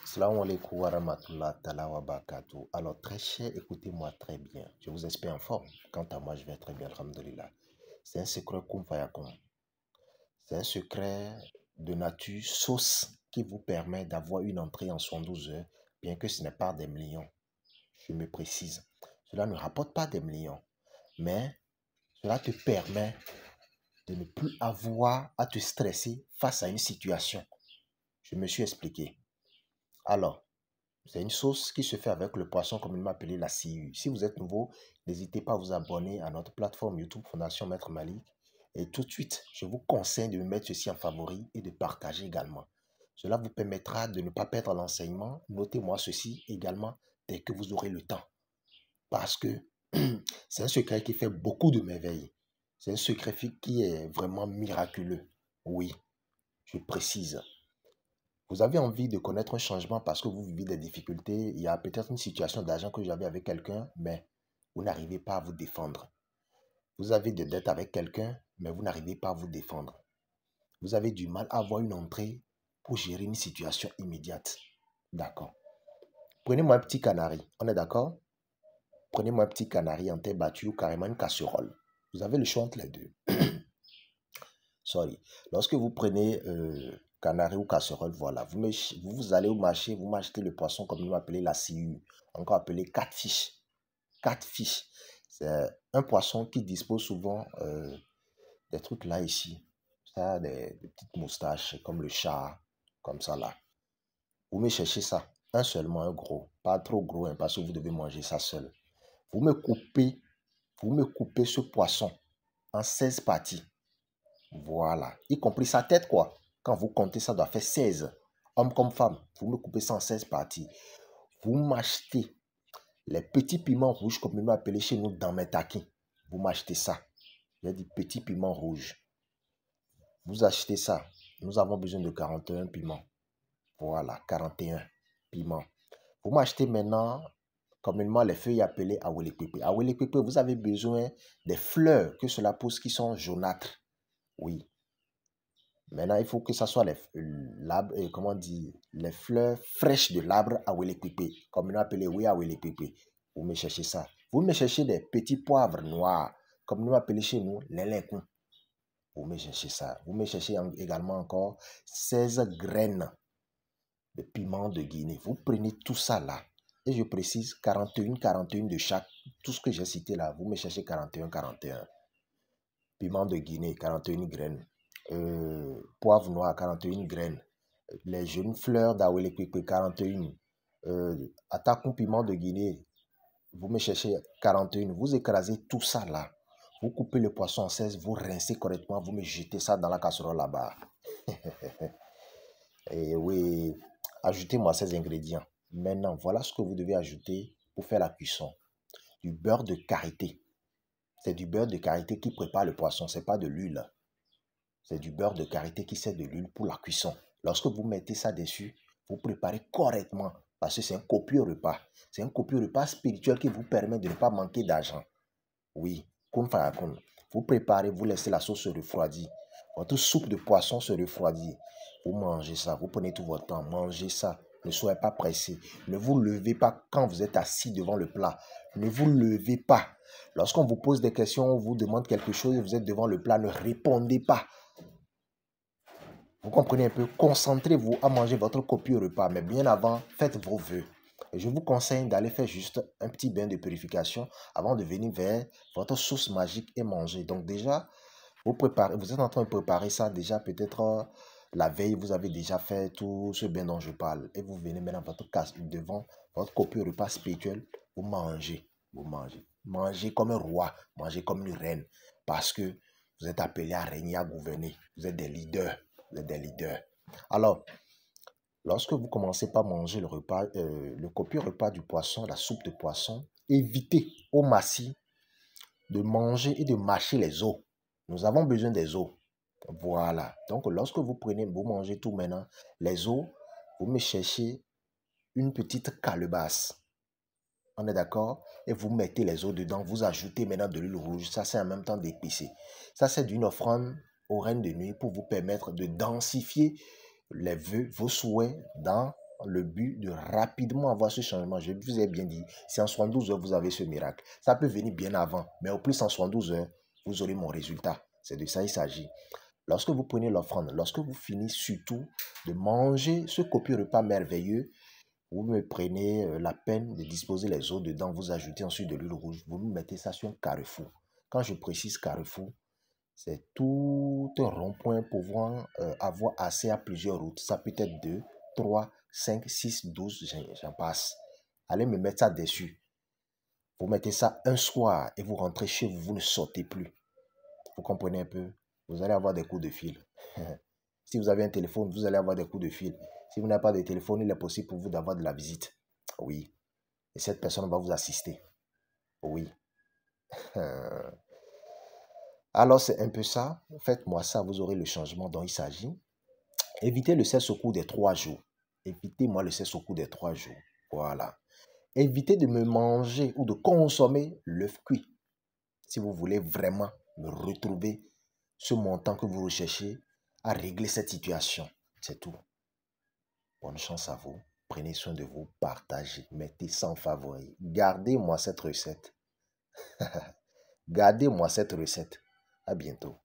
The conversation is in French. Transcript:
Assalamu alaikum wa rahmatullah ta'ala wa barakatuh. Alors, très cher, écoutez-moi très bien. Je vous espère en forme. Quant à moi, je vais très bien, alhamdulillah. C'est un secret kum fayakum. C'est un secret de nature sauce qui vous permet d'avoir une entrée en 72 heures, bien que ce n'est pas des millions. Je me précise. Cela ne rapporte pas des millions, mais cela te permet de ne plus avoir à te stresser face à une situation. Je me suis expliqué. Alors, c'est une sauce qui se fait avec le poisson communément appelé la CIU. Si vous êtes nouveau, n'hésitez pas à vous abonner à notre plateforme YouTube Fondation Maître Malik. Et tout de suite, je vous conseille de mettre ceci en favori et de partager également. Cela vous permettra de ne pas perdre l'enseignement. Notez-moi ceci également dès que vous aurez le temps. Parce que c'est un secret qui fait beaucoup de merveilles. C'est un secret qui est vraiment miraculeux. Oui, je précise. Vous avez envie de connaître un changement parce que vous vivez des difficultés. Il y a peut-être une situation d'argent que j'avais avec quelqu'un, mais vous n'arrivez pas à vous défendre. Vous avez des dettes avec quelqu'un, mais vous n'arrivez pas à vous défendre. Vous avez du mal à avoir une entrée pour gérer une situation immédiate. D'accord. Prenez-moi un petit canari. On est d'accord? Prenez-moi un petit canari en terre battue ou carrément une casserole. Vous avez le choix entre les deux. Sorry. Lorsque vous prenez canari ou casserole, voilà, vous allez au marché, vous m'achetez le poisson comme nous appelons la CIU, encore appelé catfish. Catfish, c'est un poisson qui dispose souvent des trucs là ici. Ça, des petites moustaches comme le chat, comme ça là. Vous me cherchez ça, un seulement, un gros, pas trop gros, hein, parce que vous devez manger ça seul. Vous me coupez ce poisson en 16 parties. Voilà, y compris sa tête quoi. Quand vous comptez, ça doit faire 16. Homme comme femme, vous me coupez ça en 16 parties. Vous m'achetez les petits piments rouges, comme nous l'appelons chez nous dans mes taquins. Vous m'achetez ça. Il y a des petits piments rouges. Vous achetez ça. Nous avons besoin de 41 piments. Voilà, 41 piments. Vous m'achetez maintenant, communément, les feuilles appelées awelepepe. Awelepepe, vous avez besoin des fleurs que cela pousse qui sont jaunâtres. Oui. Maintenant, il faut que ça soit les fleurs fraîches de l'arbre awelepepe, comme nous appelons oui awelepepe. Vous me cherchez ça. Vous me cherchez des petits poivres noirs, comme nous appelons chez nous les lencons. Vous me cherchez ça. Vous me cherchez également encore 16 graines de piment de Guinée. Vous prenez tout ça là. Et je précise 41 de chaque. Tout ce que j'ai cité là, vous me cherchez 41. Piment de Guinée, 41 graines. Poivre noir, 41 graines. Les jeunes fleurs d'Awelepepe, 41. Attaquons piment de Guinée, vous me cherchez 41. Vous écrasez tout ça là. Vous coupez le poisson en 16, vous rincez correctement, vous me jetez ça dans la casserole là-bas. Et oui, ajoutez-moi ces ingrédients. Maintenant, voilà ce que vous devez ajouter pour faire la cuisson. Du beurre de karité. C'est du beurre de karité qui prépare le poisson, ce n'est pas de l'huile. C'est du beurre de karité qui sert de l'huile pour la cuisson. Lorsque vous mettez ça dessus, vous préparez correctement parce que c'est un copieux repas. C'est un copieux repas spirituel qui vous permet de ne pas manquer d'argent. Oui, kun fayakun. Vous préparez, vous laissez la sauce se refroidir. Votre soupe de poisson se refroidit. Vous mangez ça, vous prenez tout votre temps, mangez ça. Ne soyez pas pressé. Ne vous levez pas quand vous êtes assis devant le plat. Ne vous levez pas. Lorsqu'on vous pose des questions, on vous demande quelque chose et vous êtes devant le plat, ne répondez pas. Vous comprenez un peu? Concentrez-vous à manger votre copieux repas, mais bien avant, faites vos vœux. Et je vous conseille d'aller faire juste un petit bain de purification avant de venir vers votre sauce magique et manger. Donc déjà, vous êtes en train de préparer ça déjà peut-être la veille, vous avez déjà fait tout ce bain dont je parle. Et vous venez maintenant devant votre copieux repas spirituel, vous mangez, vous mangez. Mangez comme un roi, mangez comme une reine. Parce que vous êtes appelés à régner, à gouverner. Vous êtes des leaders. Vous êtes des leaders. Alors, lorsque vous commencez par manger le repas, le copieux repas du poisson, la soupe de poisson, évitez au maxi de manger et de mâcher les os. Nous avons besoin des os. Voilà. Donc, lorsque vous mangez tout maintenant, les os, vous me cherchez une petite calebasse. On est d'accord? Et vous mettez les os dedans, vous ajoutez maintenant de l'huile rouge. Ça, c'est en même temps d'épicer. Ça, c'est d'une offrande aux reines de nuit pour vous permettre de densifier les vœux, vos souhaits dans le but de rapidement avoir ce changement. Je vous ai bien dit, si en 72 heures, vous avez ce miracle, ça peut venir bien avant, mais au plus en 72 heures, vous aurez mon résultat. C'est de ça il s'agit. Lorsque vous prenez l'offrande, lorsque vous finissez surtout de manger ce copieux repas merveilleux, vous me prenez la peine de disposer les os dedans, vous ajoutez ensuite de l'huile rouge, vous me mettez ça sur un carrefour. Quand je précise carrefour, c'est tout un rond-point pouvant avoir accès à plusieurs routes. Ça peut être 2, 3, 5, 6, 12, j'en passe. Allez me mettre ça dessus. Vous mettez ça un soir et vous rentrez chez vous, vous ne sortez plus. Vous comprenez un peu? Vous allez avoir des coups de fil. Si vous avez un téléphone, vous allez avoir des coups de fil. Si vous n'avez pas de téléphone, il est possible pour vous d'avoir de la visite. Oui. Et cette personne va vous assister. Oui. Alors, c'est un peu ça. Faites-moi ça, vous aurez le changement dont il s'agit. Évitez le cesse au cours des 3 jours. Évitez-moi le cesse au cours des 3 jours. Voilà. Évitez de me manger ou de consommer l'œuf cuit. Si vous voulez vraiment me retrouver ce montant que vous recherchez à régler cette situation. C'est tout. Bonne chance à vous. Prenez soin de vous. Partagez. Mettez 100 favoris. Gardez-moi cette recette. Gardez-moi cette recette. À bientôt.